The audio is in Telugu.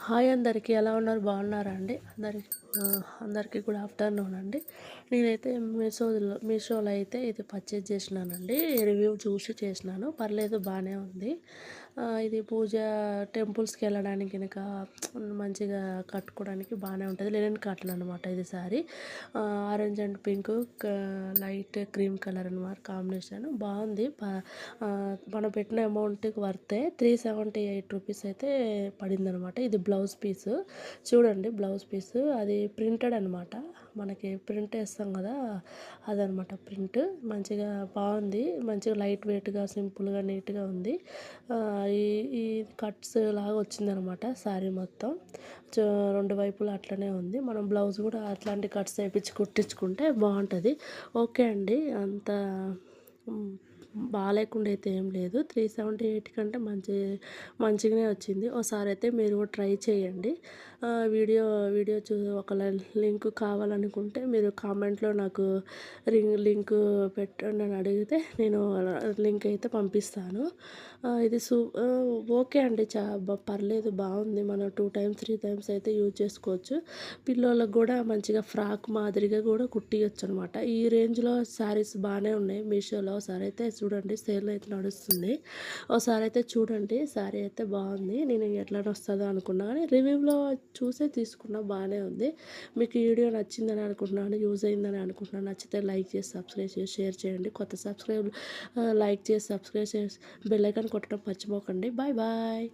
హాయ్ అందరికీ ఎలా ఉన్నారు? బాగున్నారా అండి? అందరికీ గుడ్ ఆఫ్టర్నూన్ అండి. నేనైతే మీషోలో అయితే ఇది పర్చేజ్ చేసినానండి. రివ్యూ చూసి చేసినాను. పర్లేదు బాగానే ఉంది. ఇది పూజ టెంపుల్స్కి వెళ్ళడానికి కనుక మంచిగా కట్టుకోవడానికి బాగానే ఉంటుంది. లెనిన్ కాటన్ అనమాట ఇది sari. Orange and pink light cream colour అనమాట కాంబినేషన్ బాగుంది. మనం పెట్టిన అమౌంట్కి వర్తే 378 రూపీస్ అయితే పడింది అనమాట. ఇది బ్లౌజ్ పీసు చూడండి. బ్లౌజ్ పీసు అది ప్రింటెడ్ అనమాట. మనకి ప్రింట్ వేస్తాం కదా, అదనమాట ప్రింట్. మంచిగా బాగుంది. మంచిగా లైట్ వెయిట్గా సింపుల్గా నీట్గా ఉంది. ఈ ఈ కట్స్ లాగా వచ్చిందనమాట శారీ మొత్తం. రెండు వైపులా అట్లనే ఉంది. మనం బ్లౌజ్ కూడా అట్లాంటి కట్స్ వేయించి కుట్టించుకుంటే బాగుంటుంది. ఓకే అండి. అంత బాగాలేకుండా అయితే ఏం లేదు. 378 కంటే మంచిగానే వచ్చింది. ఒకసారి అయితే మీరు కూడా ట్రై చేయండి. వీడియో వీడియో ఒకవేళ లింక్ కావాలనుకుంటే మీరు కామెంట్లో నాకు లింక్ పెట్టండి అని అడిగితే నేను లింక్ అయితే పంపిస్తాను. ఇది ఓకే అండి. పర్లేదు బాగుంది. మనం 2 టైమ్స్ 3 టైమ్స్ అయితే యూజ్ చేసుకోవచ్చు. పిల్లోళ్ళకి కూడా మంచిగా ఫ్రాక్ మాదిరిగా కూడా కుట్టియచ్చు అనమాట. ఈ రేంజ్లో శారీస్ బాగానే ఉన్నాయి మీషోలో. ఒకసారి అయితే చూడండి. సేల్ అయితే నడుస్తుంది. ఒకసారి అయితే చూడండి. శారీ అయితే బాగుంది. నేను ఎట్లా వస్తుందో అనుకున్నా కానీ రివ్యూలో చూసే తీసుకున్నా. బాగానే ఉంది. మీకు ఈ వీడియో నచ్చిందని అనుకుంటున్నాను. యూజ్ అయిందని అనుకుంటున్నాను. నచ్చితే లైక్ చేసి సబ్స్క్రైబ్ చేసి షేర్ చేయండి. కొత్త లైక్ చేసి సబ్స్క్రైబ్ చేసి బెల్ ఐకాన్ కొట్టడం మర్చిపోకండి. Bye bye.